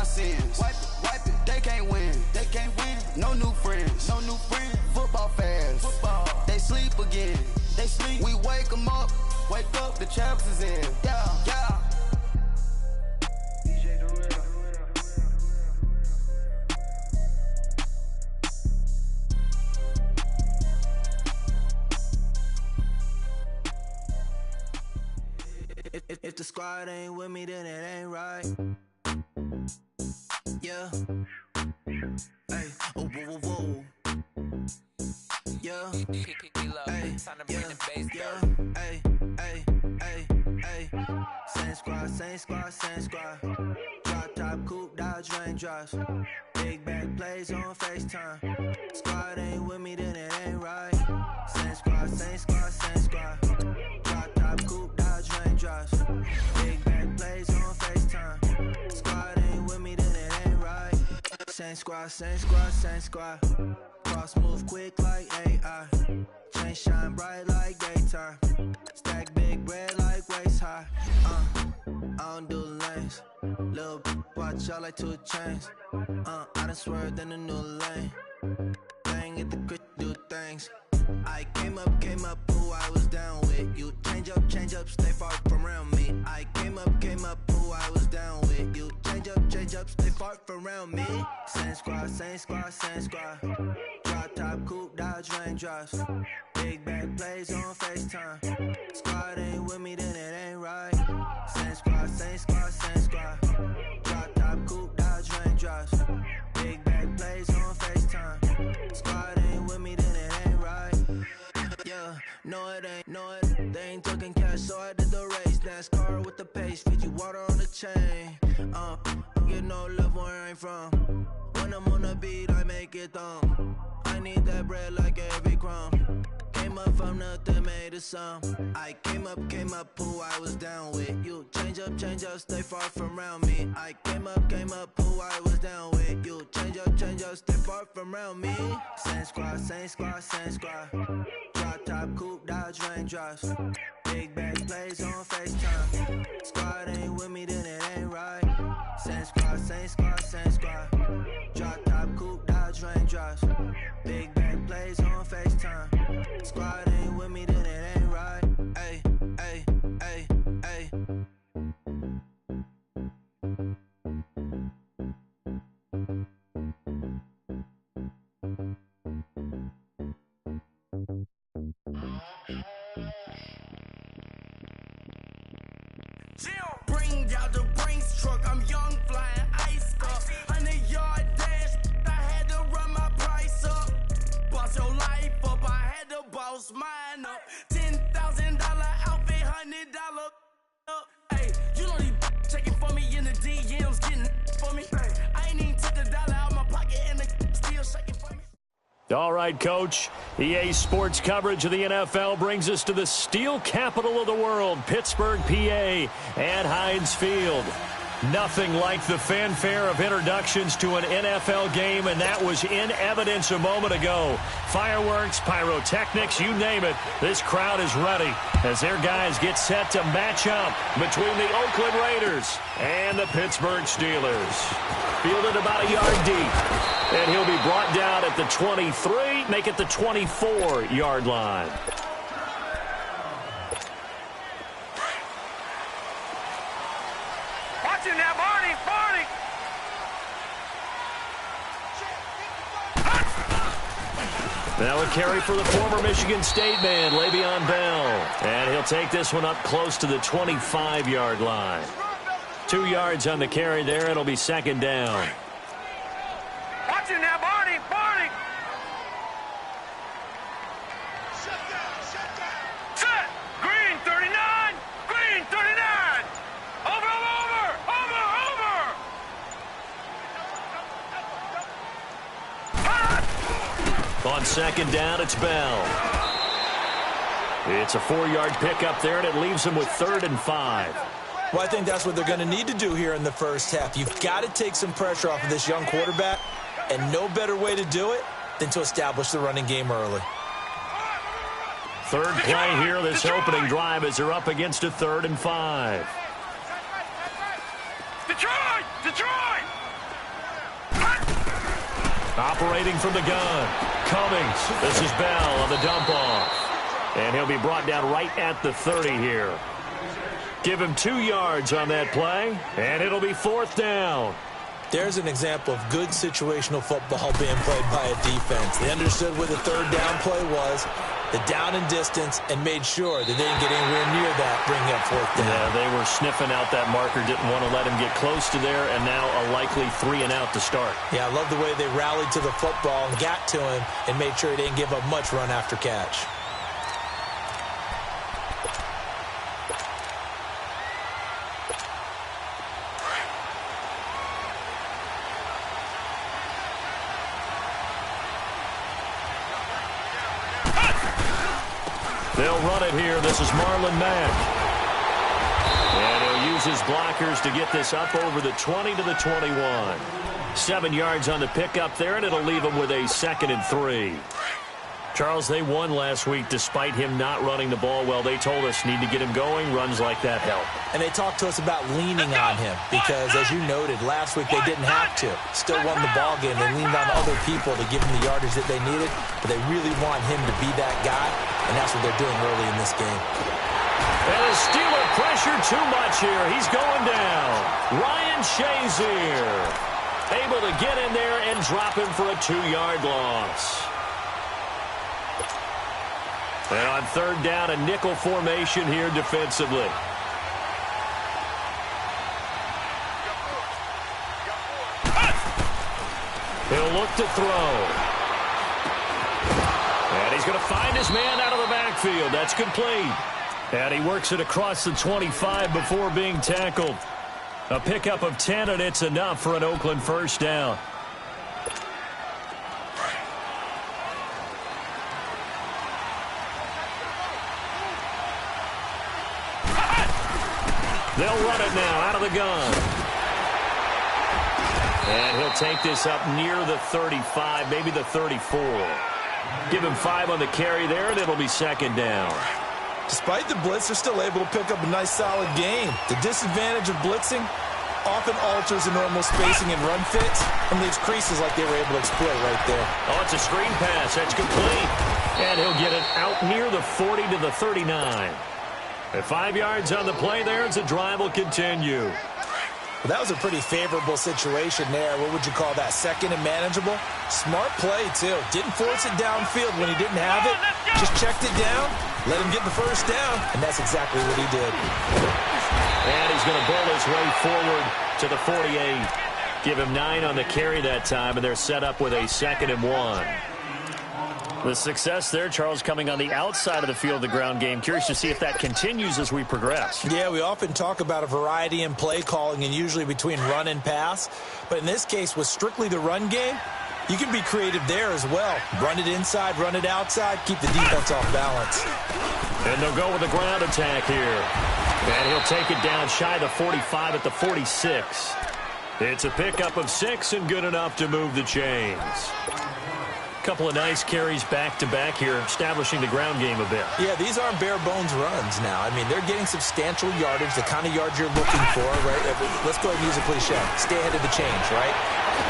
sins. Wipe it, they can't win. No new friends, football fans, they sleep again. We wake them up, the champs is in. Yeah. If the squad ain't with me, then it ain't right. Yeah. Hey, oh, whoa, whoa, whoa. Yeah. Hey, yeah. Hey. Same squad. Drop top, coupe, dodge, raindrops. Big back plays on FaceTime. Squad ain't with me, then it ain't right. Same squad. Drop top, coupe, dodge, raindrops. Big back plays on FaceTime. Squad ain't with me, then it ain't right. Same squad. Cross move quick like AI. Chain shine bright like daytime. Stack big bread like waist high. I don't do lanes. Lil' watch out like 2 chains. I done swerved in a new lane. Bang at the crit, do things. I came up, who I was down with. You change up, stay far from around me. I came up, who I was down with. You change up, stay far from around me. Same squad. Drop top, coupe, dodge, raindrops. Big back plays on FaceTime. Squad ain't with me, then it ain't right. Same squad. Drop top, coupe, dodge, raindrops. Big back plays on FaceTime. Squad ain't with me, then it ain't right. Yeah, no it ain't. They ain't talking cash, so I did the race. NASCAR with the pace, feed you water on the chain. Get no love where I'm from. When I'm on the beat, I make it thumb. I need that bread like every crumb. Came up from nothing, made a sum. I came up, who I was down with. You change up, stay far from around me. I came up, who I was down with. You change up, stay far from around me. Same squad. Drop top, coupe, dodge, raindrops. Big back plays on FaceTime. Squad ain't with me, then it ain't right. Same squad. Drop top, coupe, dodge, raindrops. Big back plays on FaceTime. Squad ain't with me, then it ain't right. Ay. Bring out the Brinks truck, I'm young, flying ice cup. 100-yard dash, I had to run my price up. Boss your life up, I had to boss mine up. $10,000 outfit, $100 up. Hey, you know these checking for me in the DMs, getting for me. I ain't even took the dollar out my pocket and the still shaking for me. All right, Coach. EA Sports coverage of the NFL brings us to the steel capital of the world, Pittsburgh, PA, and Heinz Field. Nothing like the fanfare of introductions to an NFL game, and that was in evidence a moment ago. Fireworks, pyrotechnics, you name it. This crowd is ready as their guys get set to match up between the Oakland Raiders and the Pittsburgh Steelers. Fielded about a yard deep, and he'll be brought down at the 23, make it the 24-yard line. Now, Barney! Now a carry for the former Michigan State man, Le'Veon Bell. And he'll take this one up close to the 25-yard line. 2 yards on the carry there. It'll be second down. Watch it now, Barney! Set! Green 39! Green 39! Over! On second down, it's Bell. It's a 4-yard pickup there, and it leaves him with 3rd and 5. Well, I think that's what they're going to need to do here in the first half. You've got to take some pressure off of this young quarterback, and no better way to do it than to establish the running game early. Third play here, this opening drive, as they're up against a 3rd and 5. Detroit! Operating from the gun. Cummings. This is Bell on the dump off. And he'll be brought down right at the 30 here. Give him 2 yards on that play, and it'll be 4th down. There's an example of good situational football being played by a defense. They understood where the 3rd down play was, the down and distance, and made sure that they didn't get anywhere near that, bringing up 4th down. Yeah, they were sniffing out that marker, didn't want to let him get close to there, and now a likely 3 and out to start. Yeah, I love the way they rallied to the football and got to him and made sure he didn't give up much run after catch. They'll run it here. This is Marlon Mack. And he'll use his blockers to get this up over the 20 to the 21. 7 yards on the pickup there, and it'll leave him with a 2nd and 3. Charles, they won last week despite him not running the ball well. They told us need to get him going. Runs like that help. And they talked to us about leaning on him because, as you noted, last week they didn't have to. Still won the ball game. They leaned on other people to give him the yardage that they needed, but they really want him to be that guy, and that's what they're doing early in this game. And the Steeler pressure too much here. He's going down. Ryan Shazier able to get in there and drop him for a 2-yard loss. And on 3rd down, a nickel formation here defensively. He'll look to throw. And he's going to find his man out of the backfield. That's complete. And he works it across the 25 before being tackled. A pickup of 10, and it's enough for an Oakland 1st down. They'll run it now out of the gun. And he'll take this up near the 35, maybe the 34. Give him 5 on the carry there, and it'll be 2nd down. Despite the blitz, they're still able to pick up a nice, solid game. The disadvantage of blitzing often alters the normal spacing and run fits and leaves creases like they were able to exploit right there. Oh, it's a screen pass. That's complete. And he'll get it out near the 40 to the 39. At 5 yards on the play there, the drive will continue. Well, that was a pretty favorable situation there. What would you call that? 2nd and manageable? Smart play, too. Didn't force it downfield when he didn't have it. Just checked it down, let him get the 1st down, and that's exactly what he did. And he's going to bowl his way forward to the 48. Give him 9 on the carry that time, and they're set up with a 2nd and 1. The success there, Charles, coming on the outside of the field of the ground game. Curious to see if that continues as we progress. Yeah, we often talk about a variety in play calling and usually between run and pass. But in this case, with strictly the run game, you can be creative there as well. Run it inside, run it outside, keep the defense off balance. And they'll go with the ground attack here. And he'll take it down shy the 45 at the 46. It's a pickup of 6 and good enough to move the chains. Couple of nice carries back-to-back here, establishing the ground game a bit. Yeah, these aren't bare-bones runs now. I mean, they're getting substantial yardage, the kind of yards you're looking for, right? Let's go ahead and use a cliche. Stay ahead of the chains, right?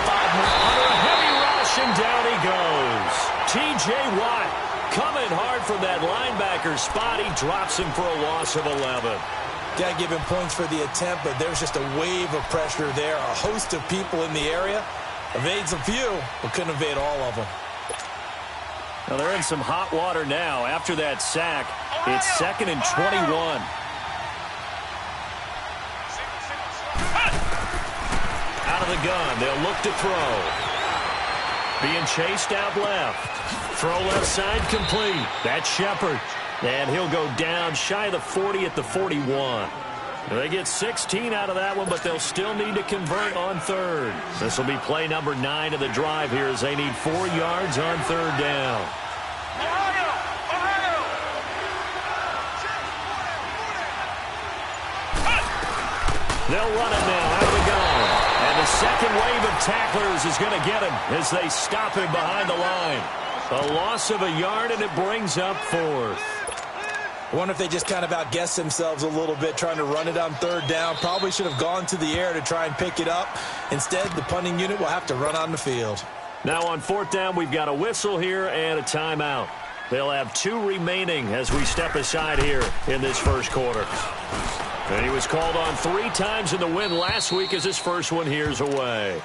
5 more. Under a heavy rush, and down he goes. T.J. Watt coming hard from that linebacker spot. He drops him for a loss of 11. Got to give him points for the attempt, but there's just a wave of pressure there. A host of people in the area. Evades a few, but couldn't evade all of them. Well, they're in some hot water now. After that sack, it's 2nd and 21. Out of the gun, they'll look to throw. Being chased out left. Throw left side complete. That's Shepard. And he'll go down shy of the 40 at the 41. They get 16 out of that one, but they'll still need to convert on 3rd. This will be play number 9 of the drive here as they need 4 yards on 3rd down. They'll run it now out of the gun. And the second wave of tacklers is going to get him as they stop him behind the line. A loss of a yard, and it brings up 4th. I wonder if they just kind of outguessed themselves a little bit trying to run it on 3rd down. Probably should have gone to the air to try and pick it up. Instead, the punting unit will have to run on the field. Now on fourth down, we've got a whistle here and a timeout. They'll have 2 remaining as we step aside here in this first quarter. And he was called on 3 times in the win last week as his first one here's away.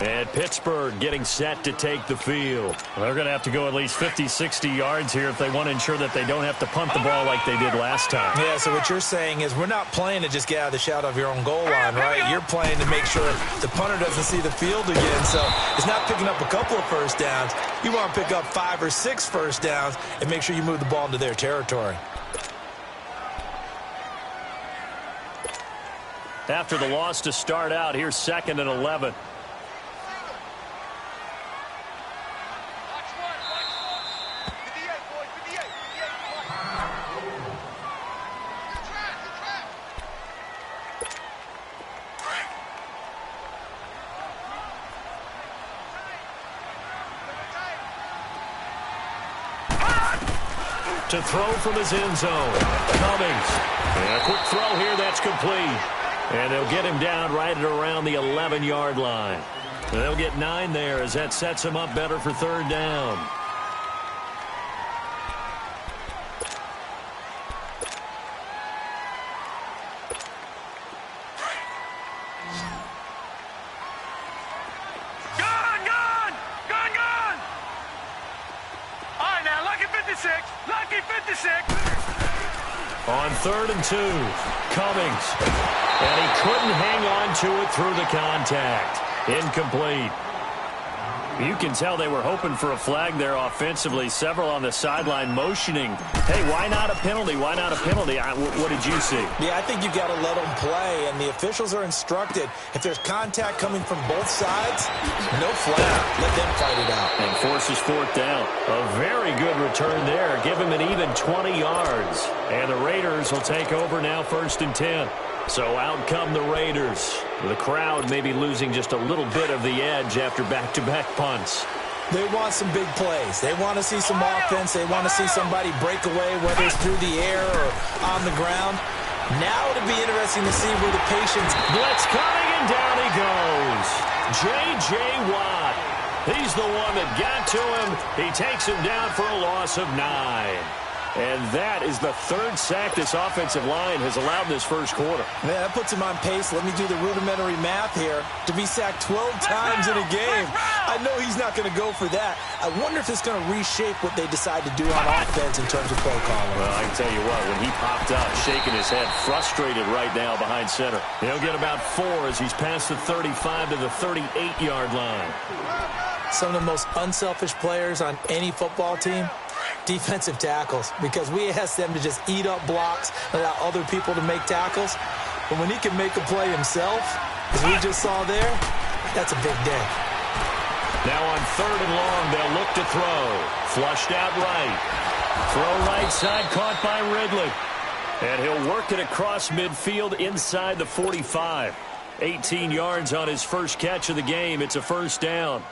And Pittsburgh getting set to take the field. They're going to have to go at least 50, 60 yards here if they want to ensure that they don't have to punt the ball like they did last time. Yeah, so what you're saying is we're not playing to just get out of the shadow of your own goal line, right? You're playing to make sure the punter doesn't see the field again. So it's not picking up a couple of first downs. You want to pick up 5 or 6 first downs and make sure you move the ball into their territory. After the loss to start out, here's 2nd and 11. To throw from his end zone. Cummings. And a quick throw here, that's complete. And they'll get him down right at around the 11-yard line. And they'll get 9 there as that sets him up better for 3rd down. On 3rd and 2, Cummings. And he couldn't hang on to it through the contact. Incomplete. You can tell they were hoping for a flag there offensively. Several on the sideline motioning. Hey, why not a penalty? Why not a penalty? What did you see? Yeah, I think you've got to let them play, and the officials are instructed. If there's contact coming from both sides, no flag. Let them fight it out. And forces 4th down. A very good return there. Give him an even 20 yards. And the Raiders will take over now 1st and 10. So out come the Raiders. The crowd maybe losing just a little bit of the edge after back-to-back punts. They want some big plays. They want to see some offense. They want to see somebody break away, whether it's through the air or on the ground. Now it'll be interesting to see where the patience... Blitz coming, and down he goes. J.J. Watt. He's the one that got to him. He takes him down for a loss of 9. And that is the 3rd sack this offensive line has allowed in this first quarter. Man, that puts him on pace. Let me do the rudimentary math here. To be sacked 12 times in a game, I know he's not going to go for that. I wonder if it's going to reshape what they decide to do on offense in terms of play calling. Well, I can tell you what, when he popped up, shaking his head, frustrated right now behind center. He'll get about 4 as he's past the 35 to the 38-yard line. Some of the most unselfish players on any football team, defensive tackles, because we ask them to just eat up blocks, allow other people to make tackles. But when he can make a play himself, as we just saw there, that's a big day. Now on 3rd and long, they'll look to throw. Flushed out right. Throw right side, caught by Ridley. And he'll work it across midfield inside the 45. 18 yards on his first catch of the game. It's a 1st down.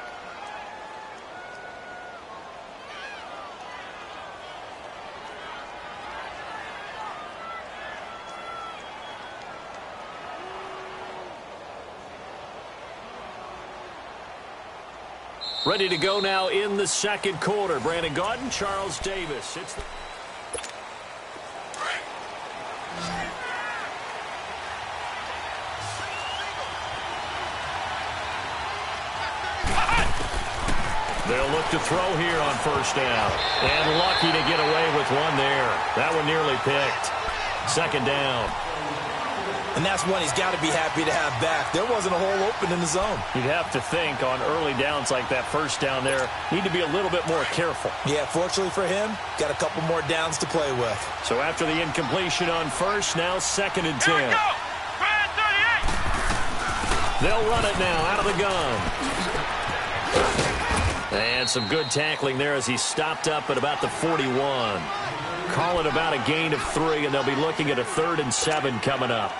Ready to go now in the 2nd quarter. Brandon Gaudin, Charles Davis. It's the... They'll look to throw here on 1st down. And lucky to get away with one there. That one nearly picked. 2nd down. And that's one he's got to be happy to have back. There wasn't a hole open in the zone. You'd have to think on early downs like that 1st down there, need to be a little bit more careful. Yeah, fortunately for him, got a couple more downs to play with. So after the incompletion on 1st, now 2nd and 10. They'll run it now out of the gun. And some good tackling there as he stopped up at about the 41. Call it about a gain of 3, and they'll be looking at a 3rd and 7 coming up.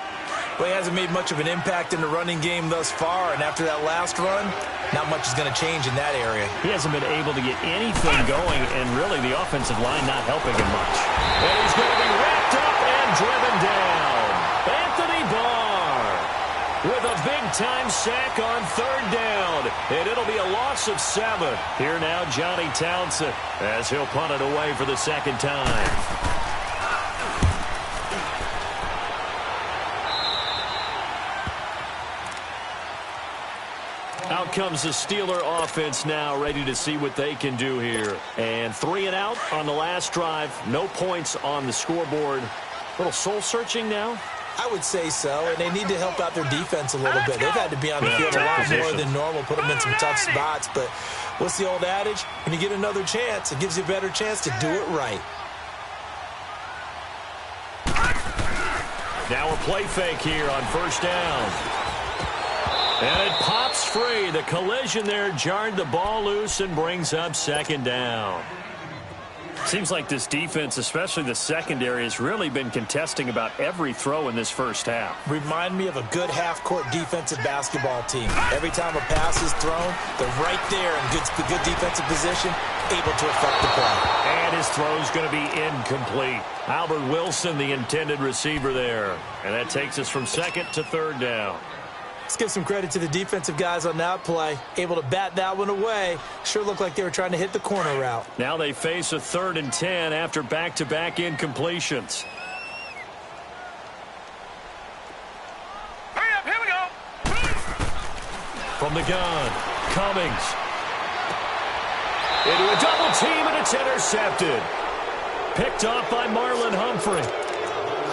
Well, he hasn't made much of an impact in the running game thus far, and after that last run, not much is going to change in that area. He hasn't been able to get anything going, and really the offensive line not helping him much. And he's going to be wrapped up and driven down. Anthony Barr. with a big-time sack on third down. And it'll be a loss of 7. Here now, Johnny Townsend, as he'll punt it away for the second time. Out comes the Steeler offense now, ready to see what they can do here. And 3 and out on the last drive. No points on the scoreboard. A little soul-searching now? I would say so, and they need to help out their defense a little bit. They've had to be on the field a lot more than normal, put them in some tough spots. But what's the old adage? When you get another chance, it gives you a better chance to do it right. Now a play fake here on first down. And it pops free. The collision there jarred the ball loose and brings up second down. Seems like this defense, especially the secondary, has really been contesting about every throw in this first half. Remind me of a good half-court defensive basketball team. Every time a pass is thrown, they're right there in good defensive position, able to affect the play. And his throw's going to be incomplete. Albert Wilson, the intended receiver there. And that takes us from second to third down. Let's give some credit to the defensive guys on that play. Able to bat that one away. Sure looked like they were trying to hit the corner route. Now they face a 3rd and 10 after back-to-back incompletions. Hurry up, here we go. From the gun, Cummings. Into a double team, and it's intercepted. Picked off by Marlon Humphrey.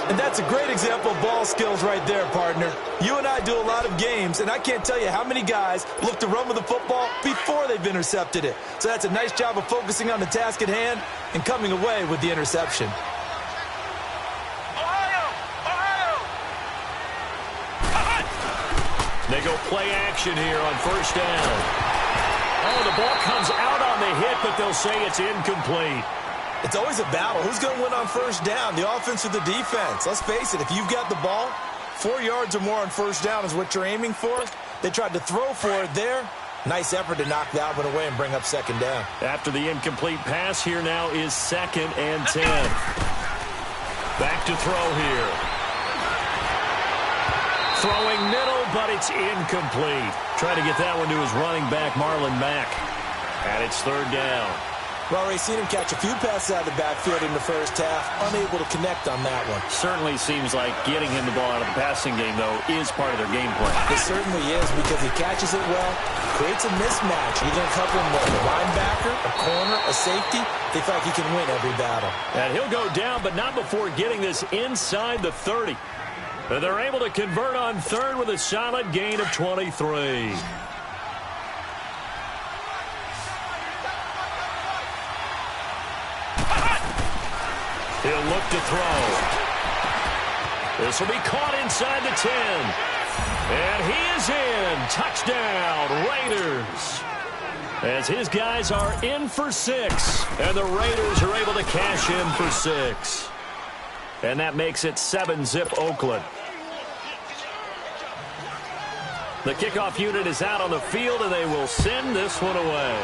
And that's a great example of ball skills right there, partner. You and I do a lot of games, and I can't tell you how many guys look to run with the football before they've intercepted it. So that's a nice job of focusing on the task at hand and coming away with the interception. They go play action here on first down. Oh, the ball comes out on the hit, but they'll say it's incomplete. It's always a battle. Who's going to win on first down, the offense or the defense? Let's face it, if you've got the ball, 4 yards or more on first down is what you're aiming for. They tried to throw for it there. Nice effort to knock that one away and bring up second down. After the incomplete pass, here now is 2nd and 10. Back to throw here. Throwing middle, but it's incomplete. Trying to get that one to his running back, Marlon Mack. And it's 3rd down. Well, already seen him catch a few passes out of the backfield in the first half. Unable to connect on that one. Certainly seems like getting him the ball out of the passing game, though, is part of their game plan. It certainly is because he catches it well, creates a mismatch. You're going to cover him with a linebacker, a corner, a safety. They feel like he can win every battle. And he'll go down, but not before getting this inside the 30. And they're able to convert on 3rd with a solid gain of 23. He'll look to throw. This will be caught inside the 10. And he is in. Touchdown, Raiders. As his guys are in for 6. And the Raiders are able to cash in for 6. And that makes it 7-zip Oakland. The kickoff unit is out on the field, and they will send this one away.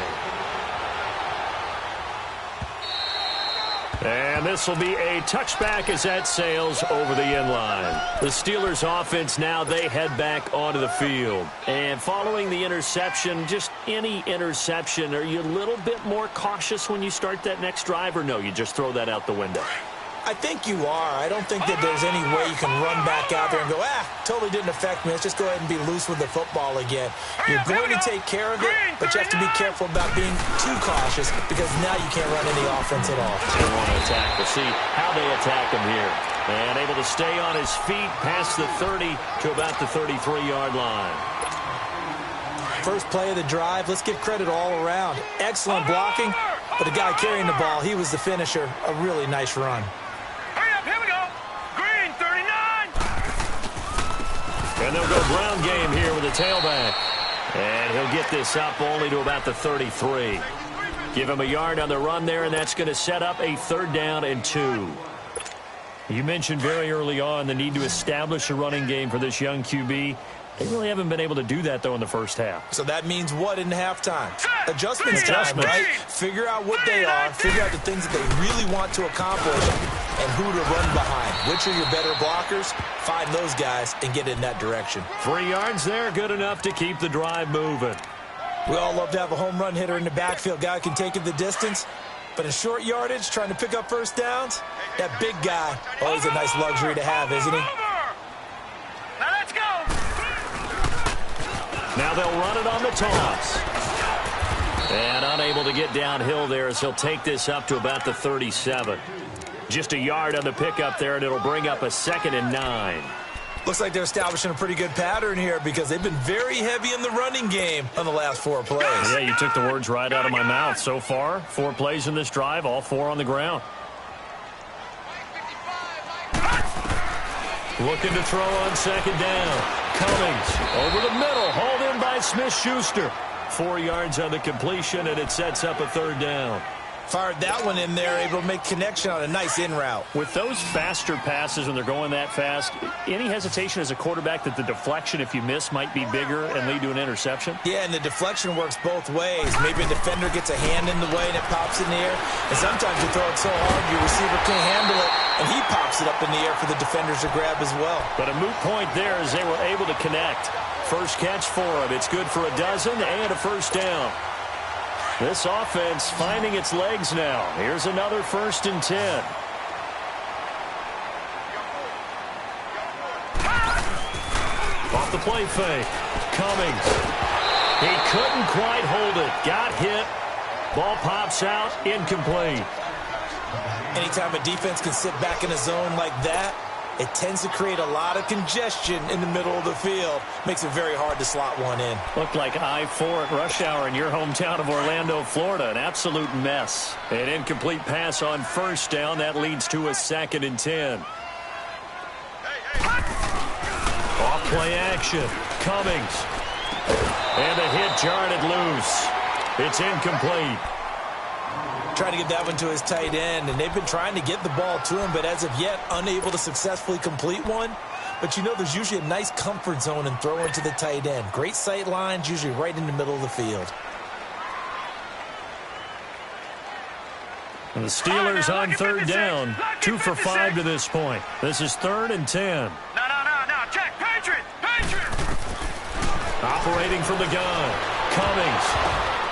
And this will be a touchback as that sails over the end line. The Steelers offense now, they head back onto the field. And following the interception, just any interception, are you a little bit more cautious when you start that next drive, or no, you just throw that out the window? I think you are. I don't think that there's any way you can run back out there and go, totally didn't affect me. Let's just go ahead and be loose with the football again. You're going to take care of it, but you have to be careful about being too cautious because now you can't run any offense at all. They want to attack. We'll see how they attack him here. And able to stay on his feet past the 30 to about the 33-yard line. First play of the drive, let's give credit all around. Excellent blocking, but the guy carrying the ball, he was the finisher. A really nice run. Here we go. Green 39. And they'll go ground game here with the tailback. And he'll get this up only to about the 33. Give him a yard on the run there, and that's going to set up a 3rd down and 2. You mentioned very early on the need to establish a running game for this young QB. They really haven't been able to do that, though, in the first half. So that means what in halftime? Adjustments time, right? Figure out what they are, figure out the things that they really want to accomplish, and who to run behind. Which are your better blockers? Find those guys and get in that direction. 3 yards there, good enough to keep the drive moving. We all love to have a home run hitter in the backfield. Guy who can take it the distance. But in short yardage, trying to pick up first downs, that big guy, always a nice luxury to have, isn't he? Now let's go. Now they'll run it on the toss. And unable to get downhill there as he'll take this up to about the 37. Just a yard on the pickup there, and it'll bring up a 2nd and 9. Looks like they're establishing a pretty good pattern here because they've been very heavy in the running game on the last 4 plays. Yeah, you took the words right out of my mouth. So far, 4 plays in this drive, all 4 on the ground. Looking to throw on 2nd down. Cummings over the middle, hauled in by Smith-Schuster. 4 yards on the completion, and it sets up a 3rd down. Fired that one in there, able to make connection on a nice in route. With those faster passes when they're going that fast, any hesitation as a quarterback that the deflection, if you miss, might be bigger and lead to an interception? Yeah, and the deflection works both ways. Maybe a defender gets a hand in the way and it pops in the air. And sometimes you throw it so hard your receiver can't handle it, and he pops it up in the air for the defenders to grab as well. But a moot point there as they were able to connect. First catch for him. It's good for a dozen and a 1st down. This offense finding its legs now. Here's another 1st and 10. Off the play fake. Cummings. He couldn't quite hold it. Got hit. Ball pops out. Incomplete. Anytime a defense can sit back in a zone like that, it tends to create a lot of congestion in the middle of the field. Makes it very hard to slot one in. Looked like I-4 at rush hour in your hometown of Orlando, Florida. An absolute mess. An incomplete pass on 1st down. That leads to a 2nd and 10. Off play action. Cummings. And the hit jarred it loose. It's incomplete. Trying to get that one to his tight end, and they've been trying to get the ball to him, but as of yet, unable to successfully complete one. But you know, there's usually a nice comfort zone in throwing to the tight end. Great sight lines, usually right in the middle of the field. And the Steelers on 3rd down, 2 for 5 to this point. This is 3rd and 10. No. Check. Patriot. Operating from the gun. Cummings.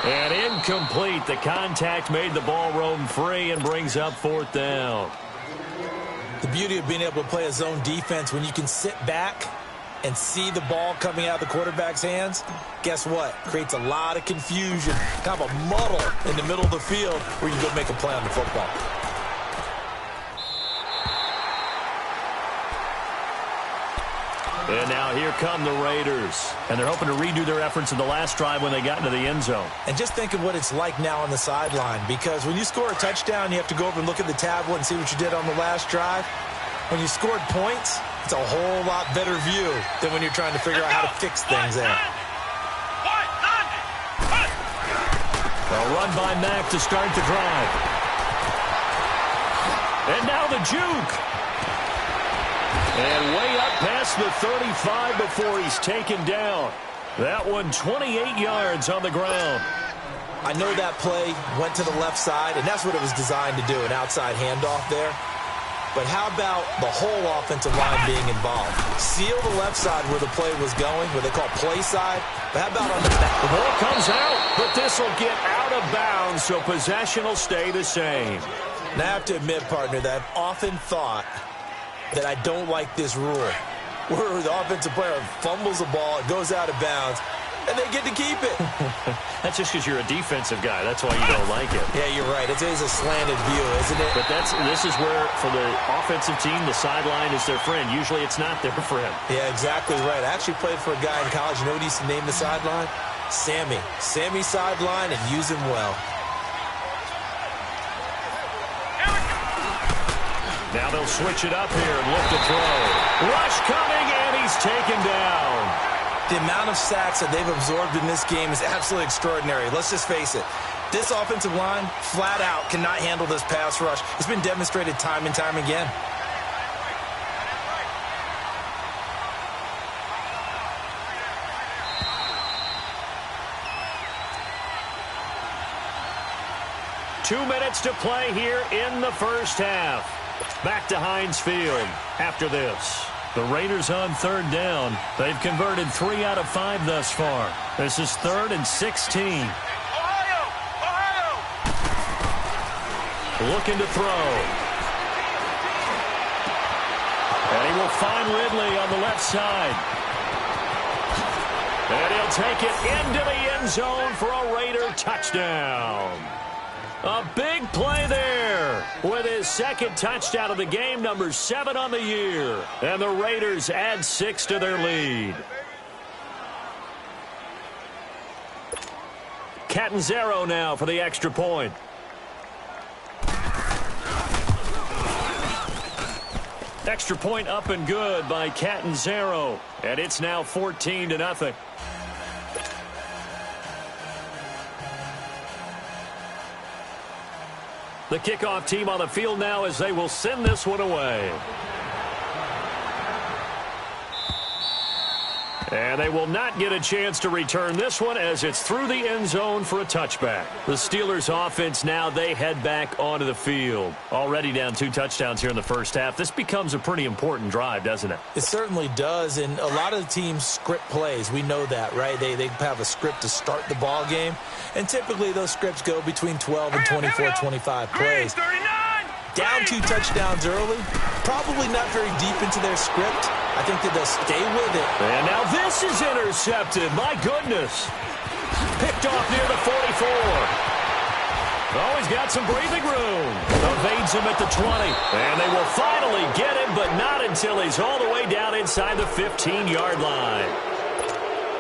And incomplete. The contact made the ball roam free and brings up 4th down. The beauty of being able to play a zone defense when you can sit back and see the ball coming out of the quarterback's hands, guess what? Creates a lot of confusion, kind of a muddle in the middle of the field where you can go make a play on the football. And now here come the Raiders. And they're hoping to redo their efforts in the last drive when they got into the end zone. And just think of what it's like now on the sideline, because when you score a touchdown, you have to go over and look at the tablet and see what you did on the last drive. When you scored points, it's a whole lot better view than when you're trying to figure out how to fix things there. A run by Mack to start the drive. And now the juke. And way up past the 35 before he's taken down. That one 28 yards on the ground. I know that play went to the left side, and that's what it was designed to do, an outside handoff there. But how about the whole offensive line being involved? Seal the left side where the play was going, where they call play side. But how about on the back? The ball comes out, but this will get out of bounds, so possession will stay the same. And I have to admit, partner, that I've often thought that I don't like this rule, where the offensive player fumbles the ball, it goes out of bounds, and they get to keep it. That's just because you're a defensive guy. That's why you don't like it. Yeah, you're right. It is a slanted view, isn't it? But this is where, for the offensive team, the sideline is their friend. Usually it's not their friend. Yeah, exactly right. I actually played for a guy in college. You know what he used to name the sideline? Sammy. Sammy sideline, and use him well. Now they'll switch it up here and look to throw. Rush coming, and he's taken down. The amount of sacks that they've absorbed in this game is absolutely extraordinary. Let's just face it. This offensive line, flat out, cannot handle this pass rush. It's been demonstrated time and time again. "2 minutes to play here in the first half. Back to Heinz Field after this. The Raiders on third down. They've converted 3 out of 5 thus far. This is 3rd and 16. Ohio! Looking to throw. And he will find Ridley on the left side. And he'll take it into the end zone for a Raider touchdown. A big play there with his second touchdown of the game, number 7 on the year. And the Raiders add 6 to their lead. Catanzaro now for the extra point. Extra point up and good by Catanzaro. And it's now 14-0. The kickoff team on the field now as they will send this one away. And they will not get a chance to return this one as it's through the end zone for a touchback. The Steelers offense now, they head back onto the field. Already down 2 touchdowns here in the first half. This becomes a pretty important drive, doesn't it? It certainly does, and a lot of the teams script plays. We know that, right? They have a script to start the ball game, and typically those scripts go between 12 and 24, 25 plays. Down 2 touchdowns early, probably not very deep into their script. I think that they'll stay with it. And now this is intercepted. My goodness. Picked off near the 44. Oh, he's got some breathing room. Evades him at the 20. And they will finally get him, but not until he's all the way down inside the 15-yard line.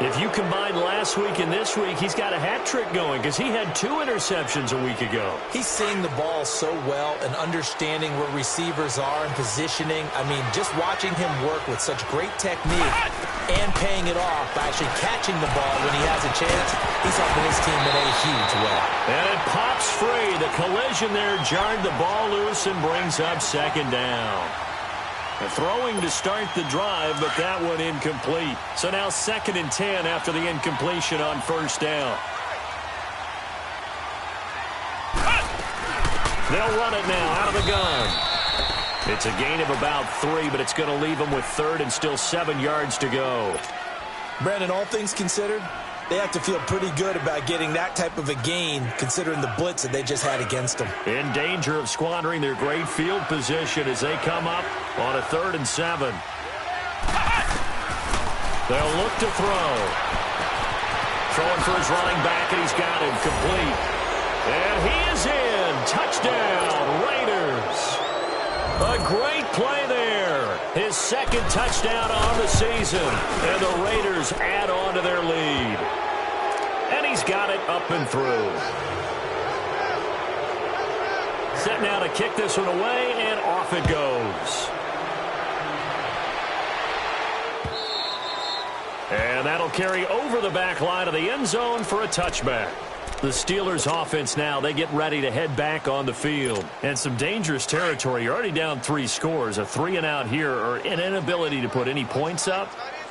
If you combine last week and this week, he's got a hat trick going because he had 2 interceptions a week ago. He's seeing the ball so well and understanding where receivers are and positioning. I mean, just watching him work with such great technique and paying it off by actually catching the ball when he has a chance, he's helping his team in a huge way. And it pops free. The collision there jarred the ball loose and brings up 2nd down. Throwing to start the drive, but that one incomplete. So now 2nd and 10 after the incompletion on 1st down. They'll run it now out of the gun. It's a gain of about 3, but it's going to leave them with 3rd and still 7 yards to go. Brandon, all things considered, they have to feel pretty good about getting that type of a gain considering the blitz that they just had against them. In danger of squandering their great field position as they come up on a 3rd and 7. They'll look to throw. Throwing for his running back, and he's got him complete. And he is in. Touchdown, Raiders. A great play there. His 2nd touchdown on the season. And the Raiders add on to their lead. And he's got it up and through. Set now to kick this one away, and off it goes. And that'll carry over the back line of the end zone for a touchback. The Steelers offense now, they get ready to head back on the field. And some dangerous territory. You're already down 3 scores. A 3-and-out here, or an inability to put any points up.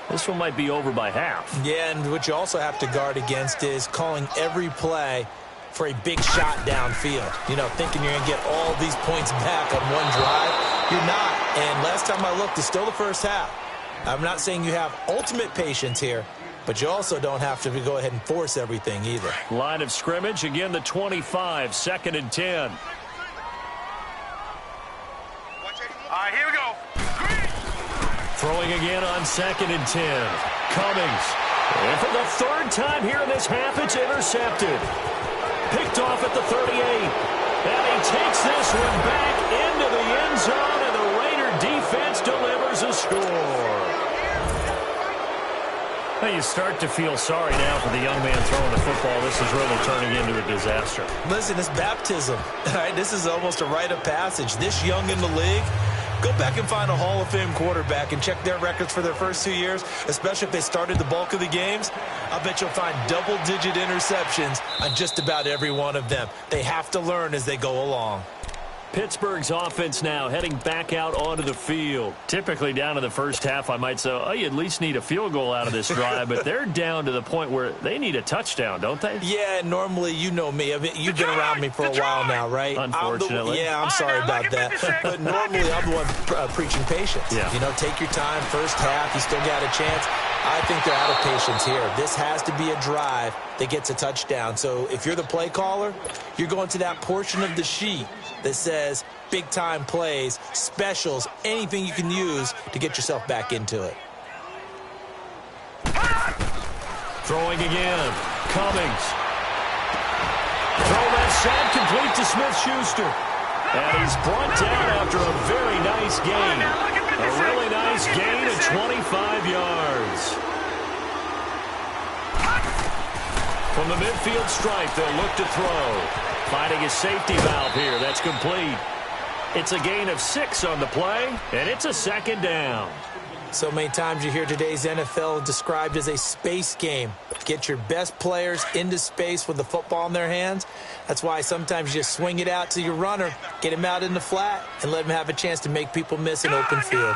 This one might be over by half. Yeah, and what you also have to guard against is calling every play for a big shot downfield. You know, thinking you're going to get all these points back on one drive. You're not. And last time I looked, it's still the first half. I'm not saying you have ultimate patience here, but you also don't have to go ahead and force everything either. Line of scrimmage, again the 25, 2nd and 10. All right, here we go. Throwing again on 2nd and 10. Cummings. And for the 3rd time here in this half, it's intercepted. Picked off at the 38. And he takes this one back into the end zone, and the Raider defense delivers a score. Well, you start to feel sorry now for the young man throwing the football. This is really turning into a disaster. Listen, it's baptism. All right, this is almost a rite of passage. This young in the league, go back and find a Hall of Fame quarterback and check their records for their first 2 years, especially if they started the bulk of the games. I bet you'll find double-digit interceptions on just about every one of them. They have to learn as they go along. Pittsburgh's offense now heading back out onto the field. Typically down in the first half, I might say, oh, you at least need a field goal out of this drive, but they're down to the point where they need a touchdown, don't they? Yeah, normally, you know me. You've been around me for a while now, right? Unfortunately. I'm sorry about that. But normally, I'm the one preaching patience. Yeah. You know, take your time. First half, you still got a chance. I think they're out of patience here. This has to be a drive that gets a touchdown. So if you're the play caller, you're going to that portion of the sheet that says big-time plays, specials, anything you can use to get yourself back into it. Throwing again. Cummings. Throw that side complete to Smith-Schuster. And he's brought down after a very nice gain. A really nice gain of 25 yards. From the midfield stripe, they'll look to throw. Finding a safety valve here. That's complete. It's a gain of 6 on the play, and it's a second down. So many times you hear today's NFL described as a space game. Get your best players into space with the football in their hands. That's why sometimes you just swing it out to your runner, get him out in the flat, and let him have a chance to make people miss an open field.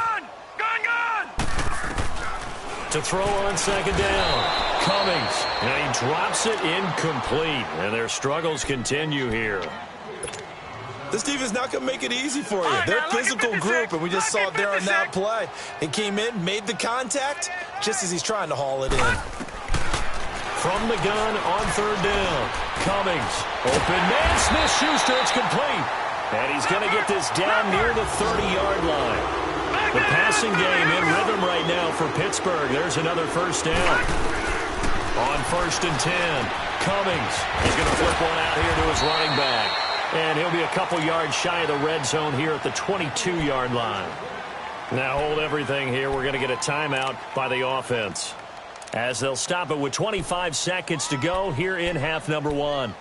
To throw on second down. Cummings, and he drops it incomplete. And their struggles continue here. This defense not going to make it easy for you. They're a physical group, and we just saw it there on that play. He came in, made the contact, just as he's trying to haul it in. From the gun on third down. Cummings, open man, Smith-Schuster, it's complete. And he's going to get this down near the 30-yard line. The passing game in rhythm right now for Pittsburgh. There's another first down. On 1st and 10, Cummings is going to flip one out here to his running back. And he'll be a couple yards shy of the red zone here at the 22-yard line. Now hold everything here. We're going to get a timeout by the offense, as they'll stop it with 25 seconds to go here in half number 1.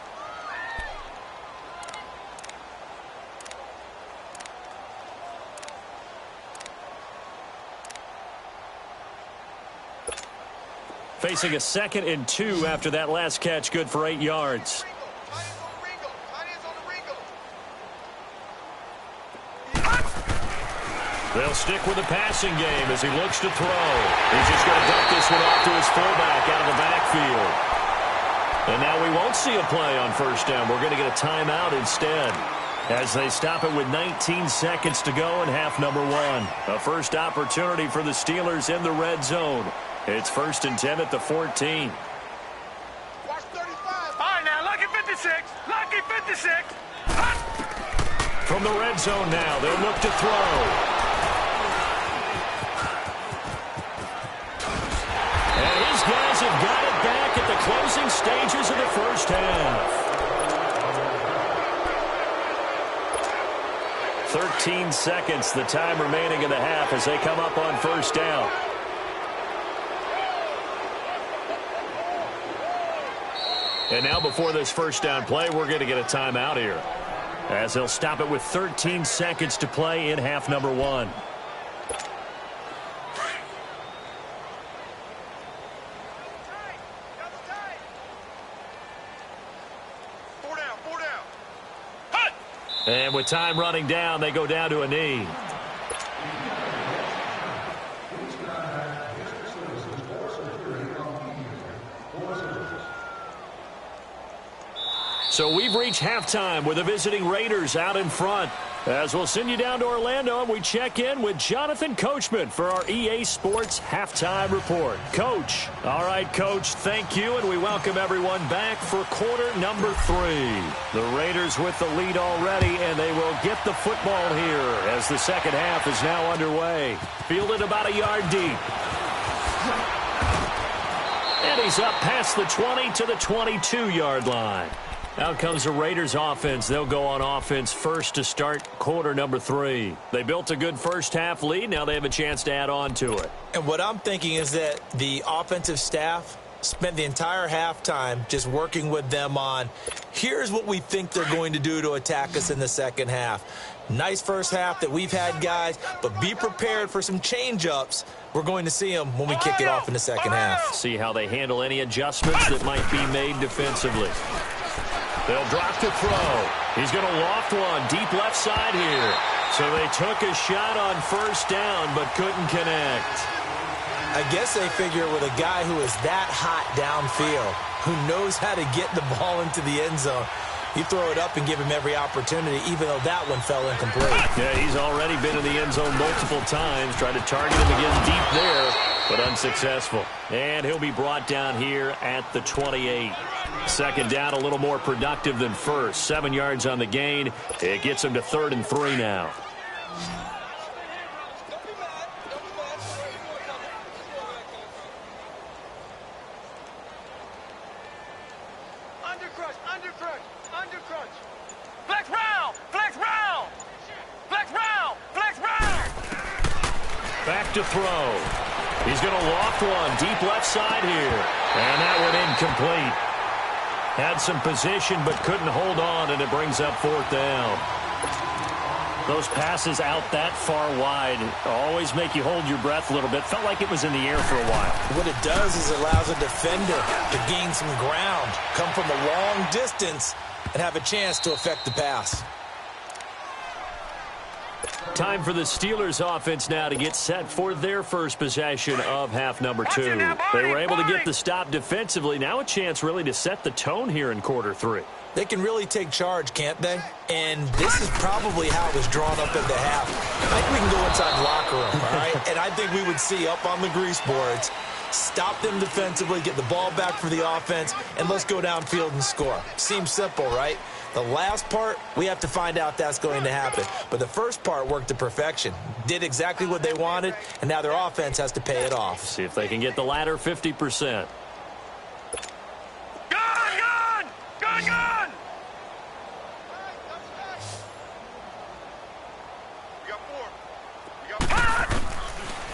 Facing a 2nd and 2 after that last catch, good for 8 yards. They'll stick with the passing game as he looks to throw. He's just going to dump this one off to his fullback out of the backfield. And now we won't see a play on first down. We're going to get a timeout instead, as they stop it with 19 seconds to go in half number 1. A first opportunity for the Steelers in the red zone. It's 1st and 10 at the 14. Watch 35. All right, now, lucky 56. Lucky 56. From the red zone now, they'll look to throw. And his guys have got it back at the closing stages of the first half. 13 seconds, the time remaining in the half as they come up on first down. And now before this first down play, we're going to get a timeout here, as they'll stop it with 13 seconds to play in half number 1. Four down. Hut! And with time running down, they go down to a knee. So we've reached halftime with the visiting Raiders out in front. As we'll send you down to Orlando, and we check in with Jonathan Coachman for our EA Sports Halftime Report. Coach. All right, Coach, thank you, and we welcome everyone back for quarter number 3. The Raiders with the lead already, and they will get the football here as the second half is now underway. Fielded about a yard deep. And he's up past the 20 to the 22-yard line. Out comes the Raiders offense. They'll go on offense first to start quarter number 3. They built a good first half lead. Now they have a chance to add on to it. And what I'm thinking is that the offensive staff spent the entire halftime just working with them on, here's what we think they're going to do to attack us in the second half. Nice first half that we've had, guys, but be prepared for some change-ups. We're going to see them when we kick it off in the second half. See how they handle any adjustments that might be made defensively. They'll drop to throw. He's going to loft one deep left side here. So they took a shot on first down but couldn't connect. I guess they figure with a guy who is that hot downfield, who knows how to get the ball into the end zone, you throw it up and give him every opportunity, even though that one fell incomplete. Yeah, he's already been in the end zone multiple times, trying to target him again deep there, but unsuccessful. And he'll be brought down here at the 28. Second down, a little more productive than first. 7 yards on the gain. It gets him to 3rd and 3 now. Back to throw. He's going to loft one deep left side here. And that one incomplete. Had some position but couldn't hold on, and it brings up 4th down. Those passes out that far wide always make you hold your breath a little bit. Felt like it was in the air for a while. What it does is it allows a defender to gain some ground, come from a long distance, and have a chance to affect the pass. Time for the Steelers offense now to get set for their first possession of half number 2. They were able to get the stop defensively. Now a chance really to set the tone here in quarter 3. They can really take charge, can't they? And this is probably how it was drawn up at the half. I think we can go inside the locker room, all right? And I think we would see up on the grease boards, stop them defensively, get the ball back for the offense, and let's go downfield and score. Seems simple, right? The last part, we have to find out that's going to happen. But the first part worked to perfection. Did exactly what they wanted, and now their offense has to pay it off. See if they can get the latter 50%. Gun!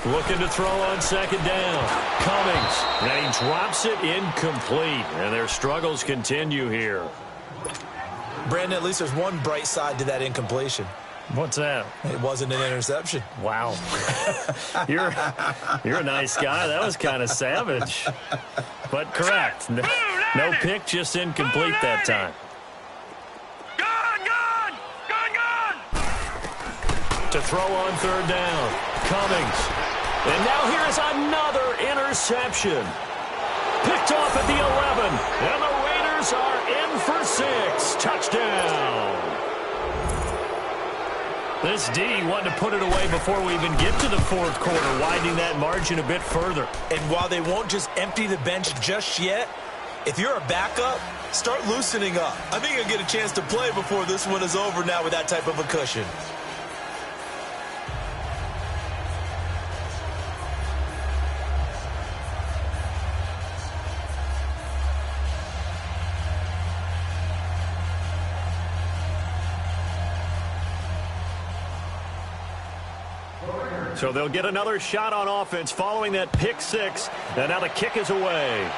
Looking to throw on second down. Cummings. And he drops it incomplete. And their struggles continue here. Brandon, at least there's one bright side to that incompletion. What's that? It wasn't an interception. Wow. You're a nice guy. That was kind of savage. But correct. No pick, just incomplete that time. Gun! To throw on third down. Cummings. And now here's another interception. Picked off at the 11. And the Raiders are in for 6. Touchdown. This D wanted to put it away before we even get to the fourth quarter, widening that margin a bit further. And while they won't just empty the bench just yet, if you're a backup, start loosening up. I think you'll get a chance to play before this one is over now with that type of a cushion. So they'll get another shot on offense following that pick 6. And now the kick is away.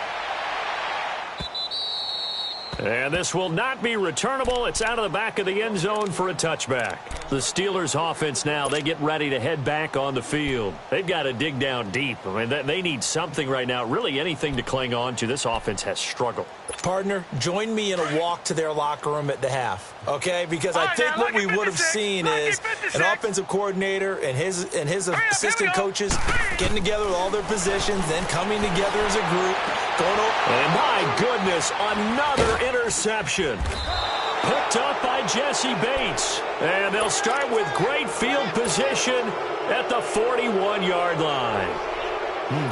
And this will not be returnable. It's out of the back of the end zone for a touchback. The Steelers offense now, they get ready to head back on the field. They've got to dig down deep. I mean, they need something right now, really anything to cling on to. This offense has struggled. Partner, join me in a walk to their locker room at the half, okay? Because I think what we would have seen is an offensive coordinator and his assistant coaches getting together with all their positions, then coming together as a group, going over. And my goodness, another interception. Picked up by Jesse Bates. And they'll start with great field position at the 41-yard line.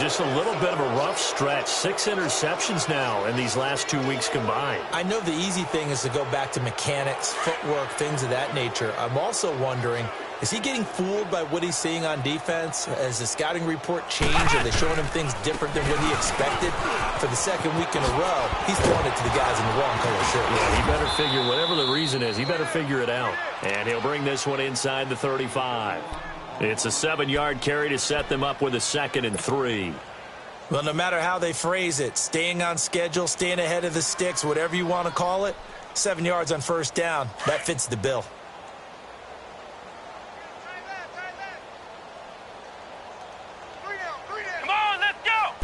Just a little bit of a rough stretch. 6 interceptions now in these last 2 weeks combined. I know the easy thing is to go back to mechanics, footwork, things of that nature. I'm also wondering, is he getting fooled by what he's seeing on defense? Has the scouting report changed? Are they showing him things different than what he expected? For the second week in a row, he's throwing it to the guys in the wrong color shirt. Yeah, he better figure, whatever the reason is, he better figure it out. And he'll bring this one inside the 35. It's a 7-yard carry to set them up with a 2nd and 3. Well, no matter how they phrase it, staying on schedule, staying ahead of the sticks, whatever you want to call it, 7 yards on first down, that fits the bill. Come on, let's go!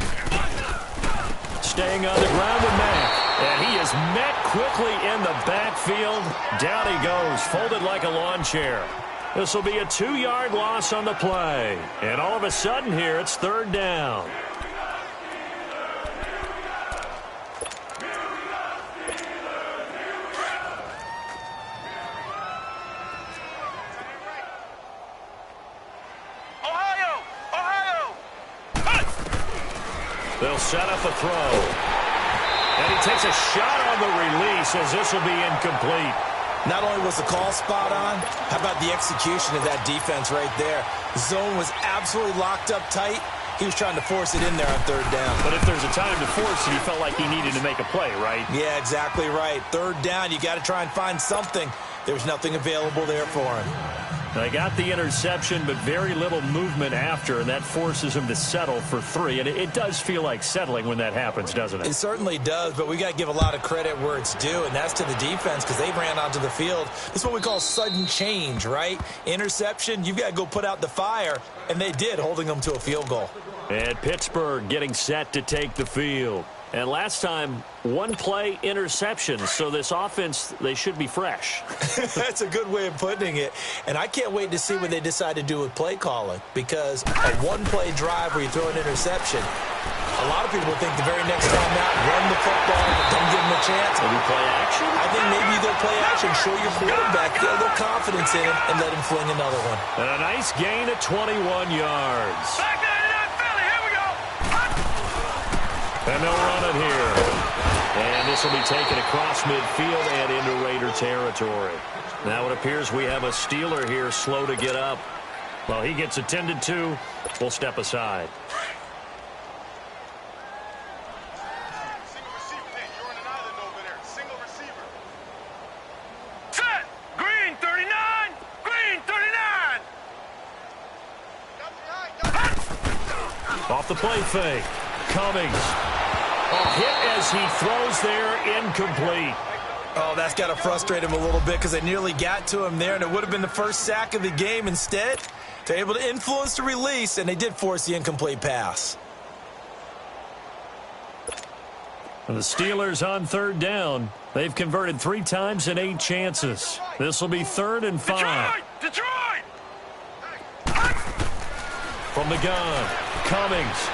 Staying on the ground with Mack. And he is met quickly in the backfield. Down he goes, folded like a lawn chair. This will be a 2-yard loss on the play. And all of a sudden here, it's 3rd down. They'll set up a throw. And he takes a shot on the release as this will be incomplete. Not only was the call spot on, how about the execution of that defense right there? The zone was absolutely locked up tight. He was trying to force it in there on 3rd down. But if there's a time to force it, he felt like he needed to make a play, right? Yeah, exactly right. 3rd down, you got to try and find something. There's nothing available there for him. They got the interception, but very little movement after, and that forces him to settle for 3. And it does feel like settling when that happens, doesn't it? It certainly does, but we got to give a lot of credit where it's due, and that's to the defense because they ran onto the field. This is what we call sudden change, right? Interception, you've got to go put out the fire, and they did, holding them to a field goal. And Pittsburgh getting set to take the field. And last time, 1-play interception, so this offense, they should be fresh. That's a good way of putting it. And I can't wait to see what they decide to do with play calling, because a 1-play drive where you throw an interception, a lot of people think the very next time out, run the football, but don't give them a chance. Maybe play action? I think maybe you go play action, show your quarterback, get a little confidence in him, and let him fling another one. And a nice gain of 21 yards. Back there to that Philly. Here we go. And they'll run it here. And this will be taken across midfield and into Raider territory. Now it appears we have a Steeler here slow to get up. Well, he gets attended to. We'll step aside. Single receiver. Hey, you're on an island over there. Single receiver. Set. Green 39. Green 39. Off the play fake. Cummings. A hit as he throws there, incomplete. Oh, that's got to frustrate him a little bit because they nearly got to him there, and it would have been the first sack of the game. Instead, they're able to influence the release, and they did force the incomplete pass. And the Steelers on 3rd down. They've converted 3 times in 8 chances. This will be 3rd and 5. Detroit! From the gun, Cummings.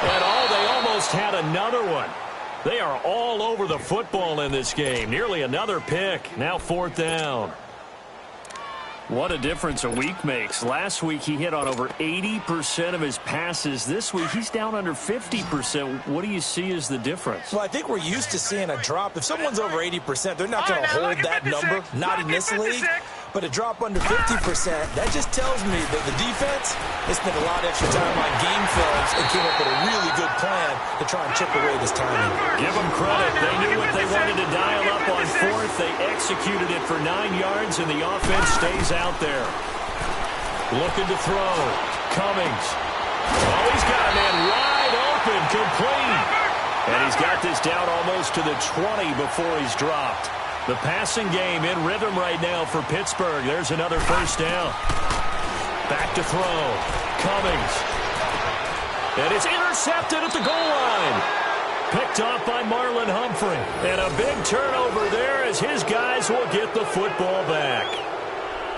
And they almost had another one. They are all over the football in this game. Nearly another pick. Now 4th down. What a difference a week makes. Last week he hit on over 80% of his passes. This week he's down under 50%. What do you see as the difference? Well, I think we're used to seeing a drop. If someone's over 80%, they're not going to hold that number. Not in this league. But a drop under 50%, that just tells me that the defense, they spent a lot of extra time on game films and came up with a really good plan to try and chip away this timing. Give them credit. They knew what they wanted to dial up on 4th. They executed it for 9 yards, and the offense stays out there. Looking to throw. Cummings. Oh, he's got a man wide open, complete. And he's got this down almost to the 20 before he's dropped. The passing game in rhythm right now for Pittsburgh. There's another 1st down. Back to throw. Cummings. And it's intercepted at the goal line. Picked off by Marlon Humphrey. And a big turnover there as his guys will get the football back.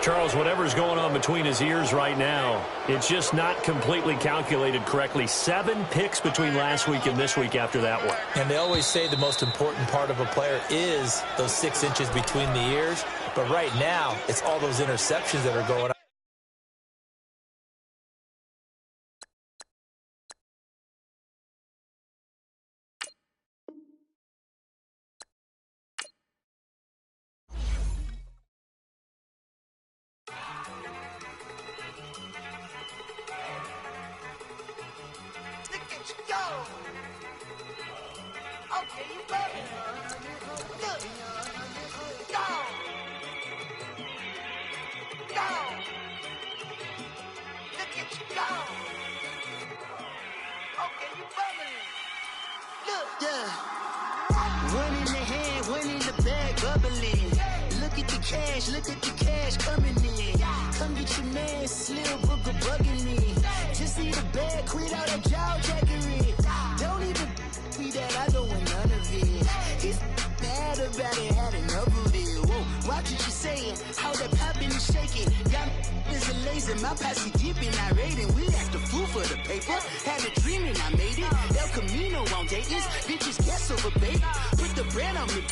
Charles, whatever's going on between his ears right now, it's just not completely calculated correctly. 7 picks between last week and this week after that one. And they always say the most important part of a player is those 6 inches between the ears. But right now, it's all those interceptions that are going on. Look at the cash coming in. Come get your man, Slim Booker bugging me. Just need a bag, quit all that jaw jackery. Don't even be that, I don't want none of watch what you saying. How that poppin' and shaking. Y'all is a lazy. My posse deep and I raiding. We act a fool for the paper. Had a dream and I made it. El Camino on Dayton's. Bitches guess over bait. Put the bread on me.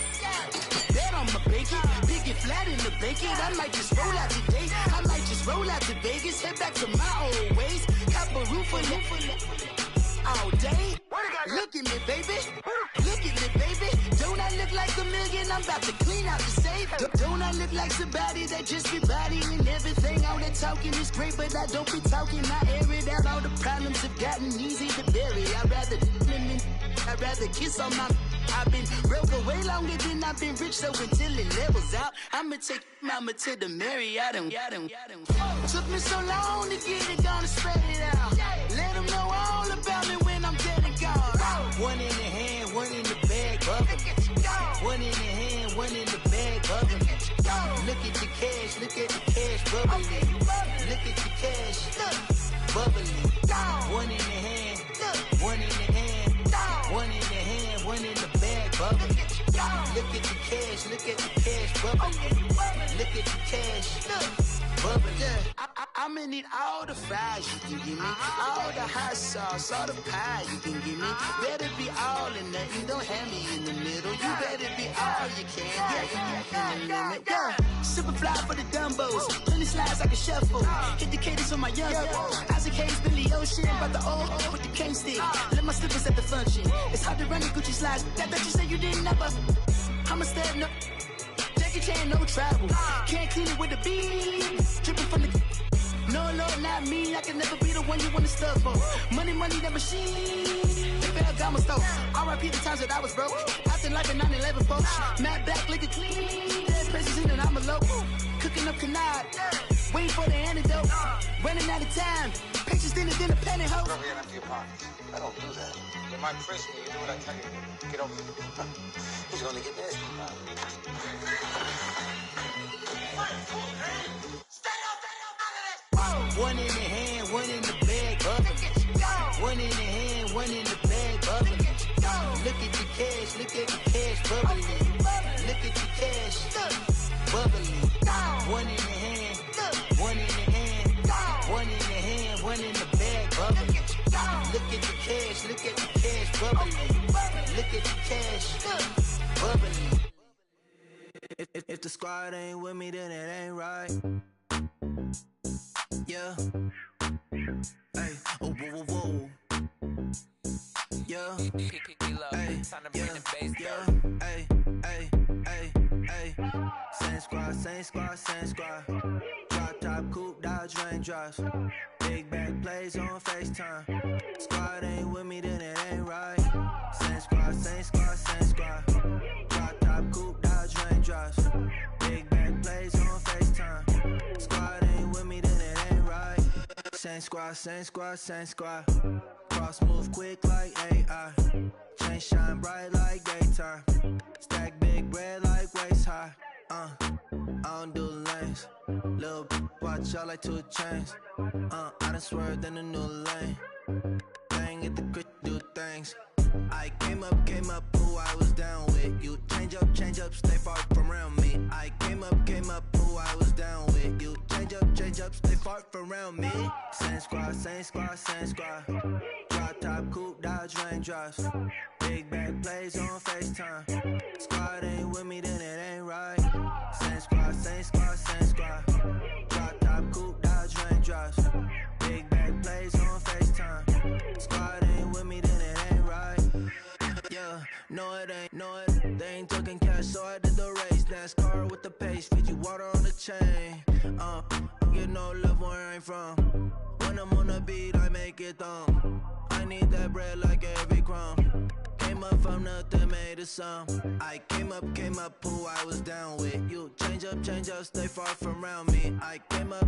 Bet on my bacon. Big it flat in the bacon. I might just roll out today. I might just roll out to Vegas. Head back to my old ways. Cop a roof for all day. Look at me, baby. Look at me, baby. Don't I look like a million? I'm about to clean out the safe. Don't I look like somebody that just be bodying everything? All that talking is great, but I don't be talking. I air it out. All the problems have gotten easy to bury. I'd rather kiss on my. I've been broke way longer than I've been rich, so until it levels out, I'ma take mama to the Marriott and took me so long to get it, gonna spread it out. Let them know all about me when I'm dead and gone. One in the hand, one in the bag, bubbling. One in the hand, one in the bag, bubbling. Look at the cash, look at the cash, bubbling. Look at the cash, bubbling. One in the hand, one in the hand, one in the hand, one in the bag, bubbling. Look at the cash, look at the cash, bubbling. Look at the cash, bubbling. I'ma need all the fries you can give me, all the hot sauce, all the pie you can give me. Better be all or nothing, don't have me in the middle. You better be all you can, yeah. Super fly for the Dumbos, plenty slides like a shuffle. Hit the cadence on my young Isaac Hayes, Billy Ocean, but the old with the cane stick. Let my slippers at the function. It's hard to run the Gucci slides. That you said you didn't never. I'm a step no. Jackie Chan, no travel. Can't clean it with the beat. Dripping from the. No, Lord, not me. I can never be the one you want to stuff for. Money, that machine. They fell down my stove. R.I.P. the times that I was broke. Acting like a 9/11 folks. Matte back, liquor clean. Dead places in and I'm a local. Cooking up canard. Waiting for the antidote. Running out of time. Pictures thinner than a penny hoe. Over here and empty your pockets. I don't do that. You might press me. You do what I tell you. Get over here. He's gonna get nasty. One in the hand, one in the bag, bubbling. One in the hand, one in the bag, bubbling. Look at the cash, look at the cash, bubbling. Look at the cash, bubbling. One in the hand, one in the hand, one in the hand, one in the bag, bubbling. Look at the cash, look at the cash, bubbling. Look at the cash, bubbling. If the squad ain't with me, then it ain't right. Yeah. Hey. Oh, whoa, whoa, whoa. Yeah. Hey. Yeah. Hey. Hey. Hey. Hey. Same squad, same squad, same squad. Drop top, coupe, Dodge raindrops. Big back plays on FaceTime. Squad ain't with me, then it ain't right. Same squad, same squad, same squad. Drop top, coupe, Dodge raindrops. Big back plays on FaceTime. Squad ain't with me, then it ain't right. Same squad, same squad, same squad. Cross move quick like AI. Chain shine bright like daytime. Stack big bread like waist high. I don't do lanes. Lil' watch out like 2 chains. I done swerved in a new lane. Bang at the crit, do things. I came up, who I was down with. You change up, stay far from around me. I came up, who I was down with. You change up, stay far from around me. Same squad, same squad, same squad. Drop top, coupe, Dodge raindrops. Big back plays on FaceTime. Squad ain't with me, then it ain't right. Same squad, same squad, same squad. Drop top, coupe, Dodge raindrops. Big back plays on FaceTime. Squad ain't with me, then it ain't right. Yeah, no it ain't, they ain't talking cash, so I did the race. NASCAR with the pace, feed you water on the chain. Get no love where I ain't from. When I'm on the beat, I make it thump. I need that bread like every crumb. Came up from nothing, made a sum. I came up, who I was down with. You change up, stay far from around me. I came up,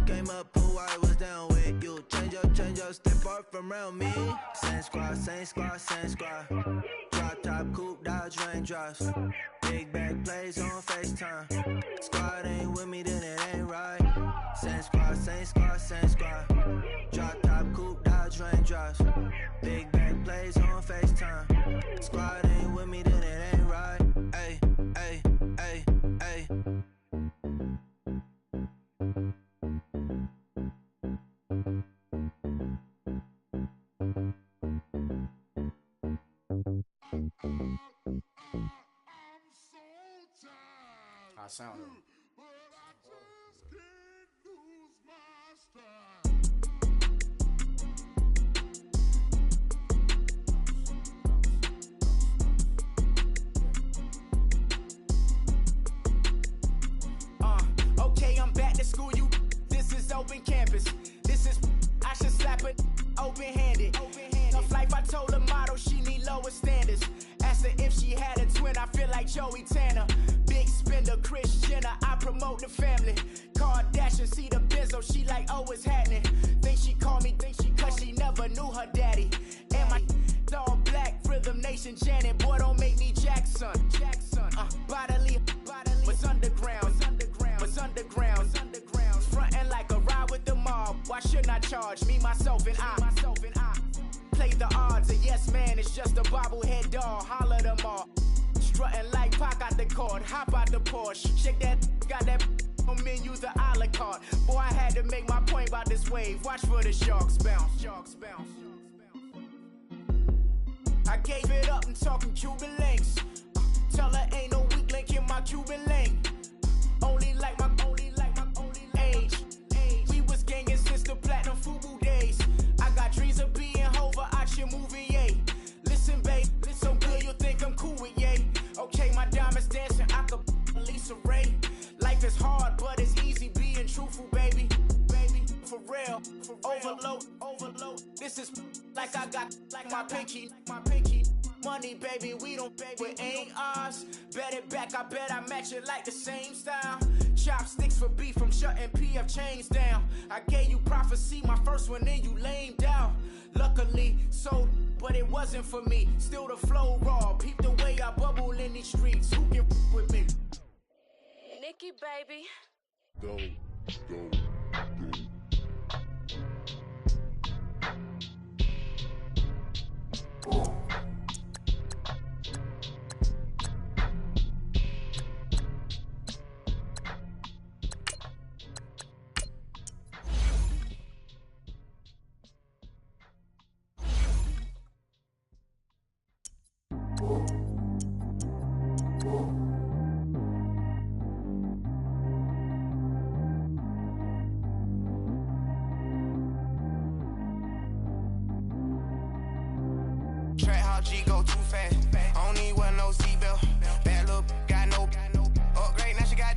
who I was down with. You change up, stay far from around me. Same squad, same squad, same squad. Drop top, coupe, Dodge raindrops. Big back plays on FaceTime. Squad ain't with me, then it ain't right. Same squad, same squad, same squad. Drop top, coupe, Dodge raindrops. Big back plays on FaceTime. Squad ain't with me, then it ain't right. Ay, ay, ay, ay. High sound. Okay, I'm back to school, you. This is open campus. This is, I should slap it open-handed. Tough life, I told her motto, she need lower standards. Asked her if she had a twin, I feel like Joey Tanner. Big spender, Kris Jenner, I promote the family. Kardashian, see the Benzo, she like, oh, it's happening. Think she called me, cause she never knew her daddy. And my all black, Rhythm Nation, Janet, boy, don't make me Jackson. Bodily, was underground. Frontin' like a ride with the mob. Why shouldn't I charge me, myself, and I? Play the odds, a yes man is just a bobblehead doll. Holler them all. Strutting like Pac out the court, hop out the Porsche. Shake that, got that on menu, the a la carte. Boy, I had to make my point about this wave. Watch for the sharks bounce. I gave it up and talking Cuban links. Tell her ain't no weak link in my Cuban link. Only like my age. We was gangin' since the platinum FUBU days. I got dreams of being Hova out your movie, yay. Listen, babe, so good you'll think I'm cool with yay. Okay, my diamonds dancing, I could Lisa Ray. Life is hard, but it's easy being truthful, baby. For real, overload. This is like I got like my pinky. Money, baby, we don't pay, it ain't ours. Bet it back, I bet I match it like the same style. Chopsticks for beef from shutting PF chains down. I gave you prophecy, my first one, then you lamed out. Luckily, sold, but it wasn't for me. Still the flow raw, peep the way I bubble in these streets. Who can with me? Nikki, baby. Go. G go too fast. I don't need wear no seatbelt. Bad look, got no upgrade. Now she got.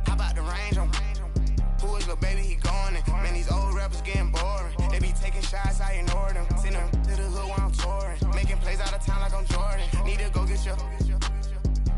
How about the range on? Who is little baby? He going in. Man, these old rappers getting boring. They be taking shots, I ignore them. Send them to the hood while I'm touring. Making plays out of town like I'm Jordan. Need to go get your.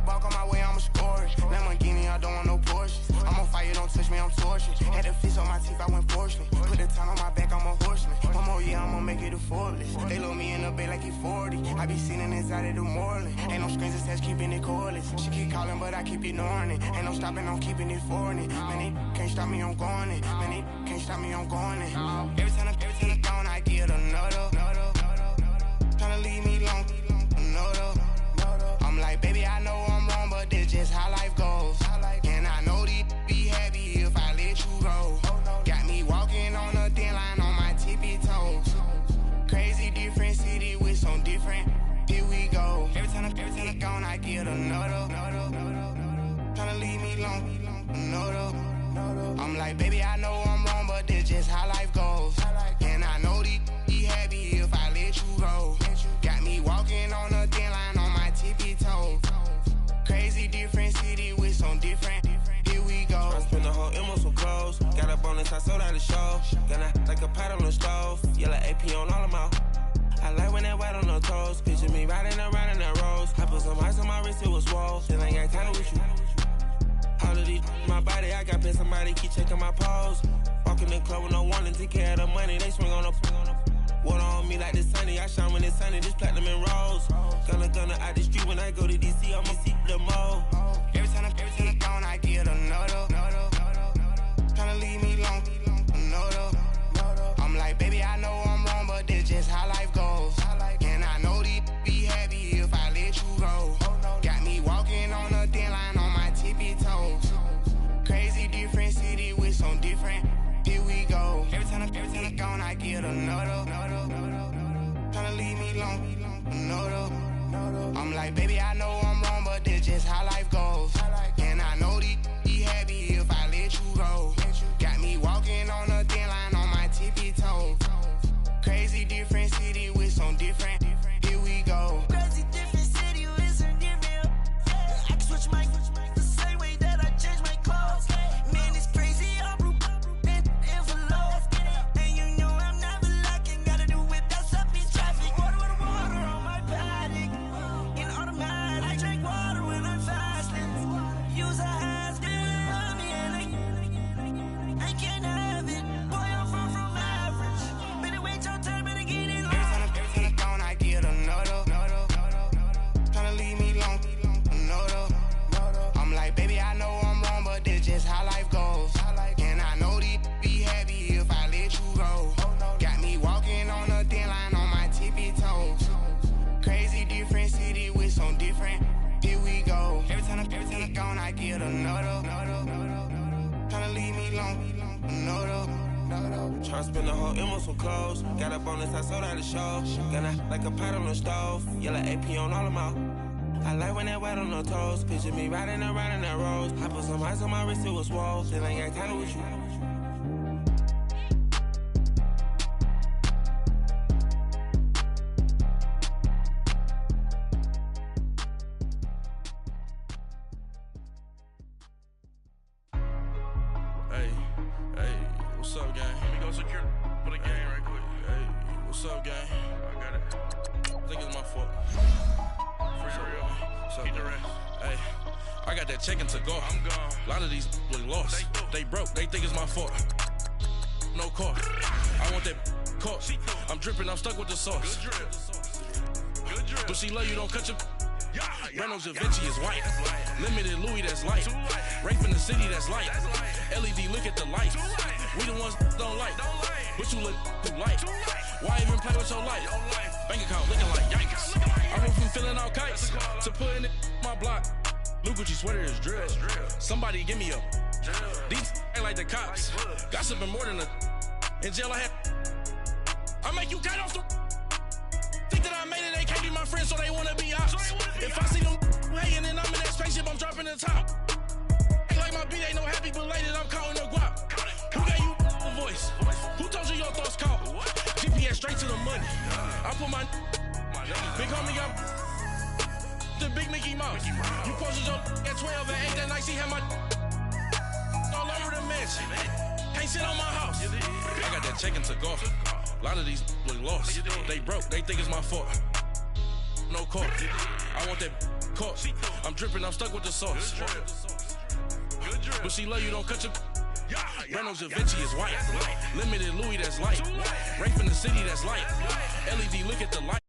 Walk on my way, I'ma score it. Lamborghini, I don't want no Porsches. I'm on fire, don't touch me, I'm tortured. Had the fish on my teeth, I went fortunate. Put the time on my back, I'm a horseman. One more year, I'ma make it effortless. They load me in the bay like he 40. I be sitting inside of the Moreland. Ain't no screens attached, keeping it cordless. She keep calling, but I keep ignoring it. Ain't no stopping, I'm keeping it for it. Man, it can't stop me, I'm going it. Man, it can't stop me, I'm going it. Every time I gone, I get another. Tryna leave me long, another. I'm like, baby, I know I'm wrong, but this just how life goes. And I know these be happy if I let you go. Got me walking on a thin line on my tippy toes. Crazy different city with some different. Here we go. Every time I gone, I get another. Tryna leave me long, another. I'm like, baby, I know I'm wrong, but this just how life goes. And I know these be happy if I let you go. Got me walking on a thin line on my tippy toes. Crazy different city with some different. Here we go. I spent the whole M on some clothes. Got a bonus, I sold out the show. Gonna like a pot on the stove. Yellow AP on all of my. I like when that white on the toes. Picture me riding around in that rose. I put some ice on my wrist, it was swole. Still ain't got time with you. All of these, my body, I got been somebody keep checking my pose. Walk in the club with no warning, take care of the money. They swing on the. Water on me like the sunny, I shine when it's sunny, this platinum and rose. Gonna out the street when I go to DC, I'ma see the mo. Every time I gone, I get another. Tryna leave me long, another. I'm like, baby, I know I'm wrong, but this just how life goes. And I know these be happy if I let you go. Got me walking on a thin line on my tippy toes. Crazy different city with some different. Here we go. Every time I gone, I get another. Tryna leave me long, another. I'm like, baby, I know I'm wrong, but this just how life goes. And I know on different. Here we go. Every time I gone, I get another. Tryna leave me alone, another. Tryna spend the whole M on some clothes. Got up on this, I sold out the show. Got a, like a pot on the stove. Yellow AP on all of my. I like when that wet on the toes. Picture me riding around in that rose. I put some ice on my wrist, it was swole. Still ain't got time with you. What's up, gang? Let me go secure for the game right quick. Hey, what's up, gang? I got it. I think it's my fault. For real. What's up, keep the rest. Hey, I got that check-in to go. I'm gone. A lot of these look lost. They broke. They think it's my fault. No car. I want that caught. I'm dripping. I'm stuck with the sauce. Good drip. Good drip. But she love you. Don't cut your. Reynolds Da Vinci is white. Limited Louis, that's light. Rape in the city, that's light. LED, look at the light. We the ones don't like. But you look too light. Why even play with your life? Bank account looking like yikes. I went from filling out kites to putting it in my block. Blue Gucci sweater is drill. Somebody give me a. These ain't like the cops. Gossiping more than a. In jail I had. I make you cut off the. Think that I made it, they can't be my friends, so they wanna be ops. If I see them hating and I'm in that spaceship, I'm dropping the top. Ain't like my beat, ain't no happy belated, I'm counting the guap. Who gave you a voice? Who told you your thoughts count? GPS straight to the money. I put my big homie got the big Mickey Mouse. You posted your at 12 and 8 that night, she had my all over the mansion. Can't sit on my house. I got that check-in to golf. A lot of these look lost. They broke, they think it's my fault. No car. I want that caught. I'm dripping, I'm stuck with the sauce. But she love you, don't cut your. Reynolds Da Vinci is white. Limited Louis, that's light. Rape in the city, that's light. LED, look at the light.